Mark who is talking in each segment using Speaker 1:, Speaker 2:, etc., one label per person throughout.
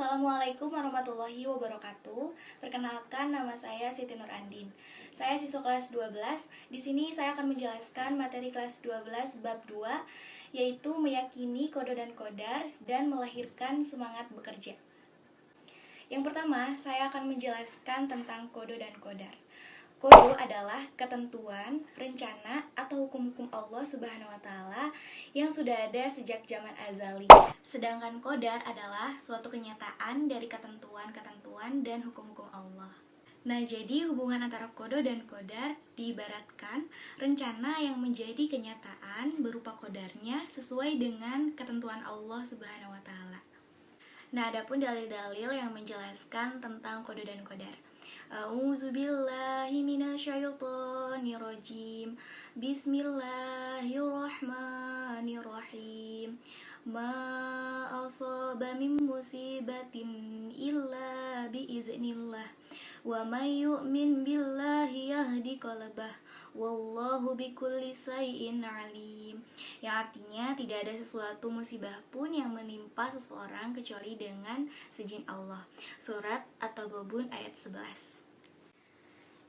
Speaker 1: Assalamualaikum warahmatullahi wabarakatuh. Perkenalkan, nama saya Siti Nur Andin. Saya siswa kelas 12. Di sini saya akan menjelaskan materi kelas 12 bab 2, yaitu meyakini kodo dan kodar dan melahirkan semangat bekerja. Yang pertama, saya akan menjelaskan tentang kodo dan kodar. Kodo adalah ketentuan, rencana, atau hukum-hukum Allah Subhanahu wa Ta'ala yang sudah ada sejak zaman azali. Sedangkan kodar adalah suatu kenyataan dari ketentuan-ketentuan dan hukum-hukum Allah. Nah, jadi hubungan antara kodo dan kodar diibaratkan rencana yang menjadi kenyataan berupa kodarnya sesuai dengan ketentuan Allah Subhanahu wa Ta'ala. Nah, adapun dalil-dalil yang menjelaskan tentang kodo dan kodar. A'udzubillahi minasyaitonirrajim. Bismillahirrahmanirrahim. Ma asaba min musibatin illa biiznillah. Wa may yu'min billahi yahdi qalbah. Wallahu bikulli syai'in alim. Yang artinya tidak ada sesuatu musibah pun yang menimpa seseorang kecuali dengan seizin Allah. Surat At-Taghabun ayat 11.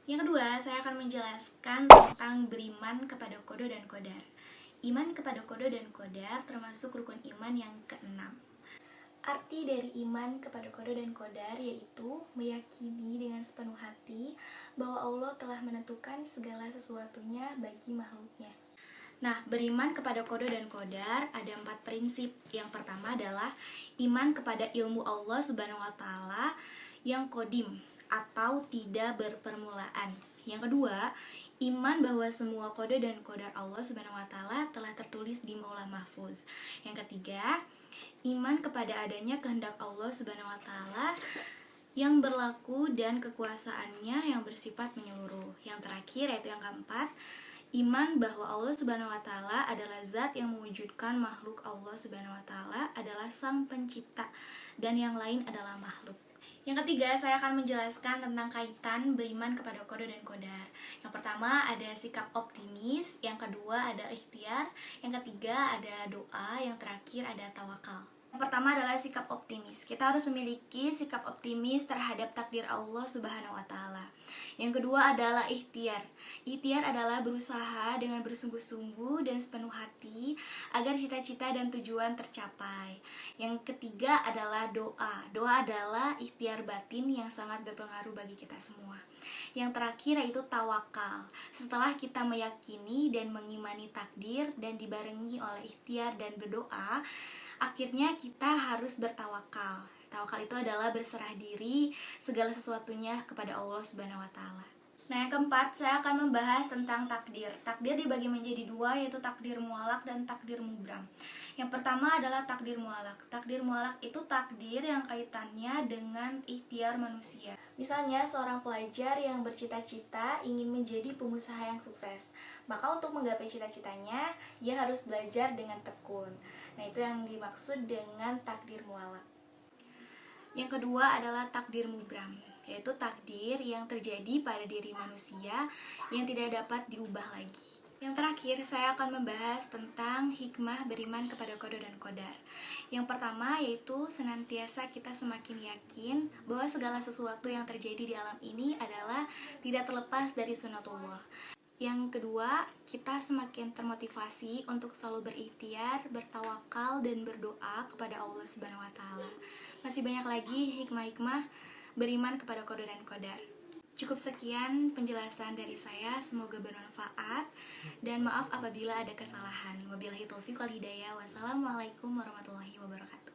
Speaker 1: Yang kedua, saya akan menjelaskan tentang beriman kepada kodo dan kodar. Iman kepada kodo dan kodar termasuk rukun iman yang keenam. Arti dari iman kepada kodo dan kodar yaitu meyakini dengan sepenuh hati bahwa Allah telah menentukan segala sesuatunya bagi makhluknya. Nah, beriman kepada kodo dan kodar ada 4 prinsip. Yang pertama adalah iman kepada ilmu Allah Subhanahu wa Ta'ala yang qadim atau tidak berpermulaan. Yang kedua, iman bahwa semua kode dan kodar Allah Subhanahu wa Ta'ala telah tertulis di Lauhul Mahfuz. Yang ketiga, iman kepada adanya kehendak Allah Subhanahu wa Ta'ala yang berlaku dan kekuasaannya yang bersifat menyeluruh. Yang terakhir yaitu yang keempat, iman bahwa Allah Subhanahu wa Ta'ala adalah zat yang mewujudkan makhluk. Allah Subhanahu wa Ta'ala adalah sang pencipta dan yang lain adalah makhluk. Yang ketiga, saya akan menjelaskan tentang kaitan beriman kepada kodo dan kodar. Yang pertama ada sikap optimis, yang kedua ada ikhtiar, yang ketiga ada doa, yang terakhir ada tawakal. Yang pertama adalah sikap optimis. Kita harus memiliki sikap optimis terhadap takdir Allah Subhanahu wa Ta'ala. Yang kedua adalah ikhtiar. Ikhtiar adalah berusaha dengan bersungguh-sungguh dan sepenuh hati agar cita-cita dan tujuan tercapai. Yang ketiga adalah doa. Doa adalah ikhtiar batin yang sangat berpengaruh bagi kita semua. Yang terakhir yaitu tawakal. Setelah kita meyakini dan mengimani takdir dan dibarengi oleh ikhtiar dan berdoa, akhirnya kita harus bertawakal. Tawakal itu adalah berserah diri segala sesuatunya kepada Allah Subhanahu wa Ta'ala. Nah, yang keempat, saya akan membahas tentang takdir. Takdir dibagi menjadi 2, yaitu takdir mualak dan takdir mubram. Yang pertama adalah takdir mualak. Takdir mualak itu takdir yang kaitannya dengan ikhtiar manusia. Misalnya, seorang pelajar yang bercita-cita ingin menjadi pengusaha yang sukses. Maka untuk menggapai cita-citanya, ia harus belajar dengan tekun. Nah, itu yang dimaksud dengan takdir mualak. Yang kedua adalah takdir mubram, yaitu takdir yang terjadi pada diri manusia yang tidak dapat diubah lagi. Yang terakhir, saya akan membahas tentang hikmah beriman kepada kodo dan kodar. Yang pertama yaitu senantiasa kita semakin yakin bahwa segala sesuatu yang terjadi di alam ini adalah tidak terlepas dari sunatullah. Yang kedua, kita semakin termotivasi untuk selalu berikhtiar, bertawakal, dan berdoa kepada Allah Subhanahu wa Ta'ala. Masih banyak lagi hikmah-hikmah beriman kepada kodo dan kodar. Cukup sekian penjelasan dari saya, semoga bermanfaat, dan maaf apabila ada kesalahan. Wabillahi taufiq wal hidayah. Wassalamualaikum warahmatullahi wabarakatuh.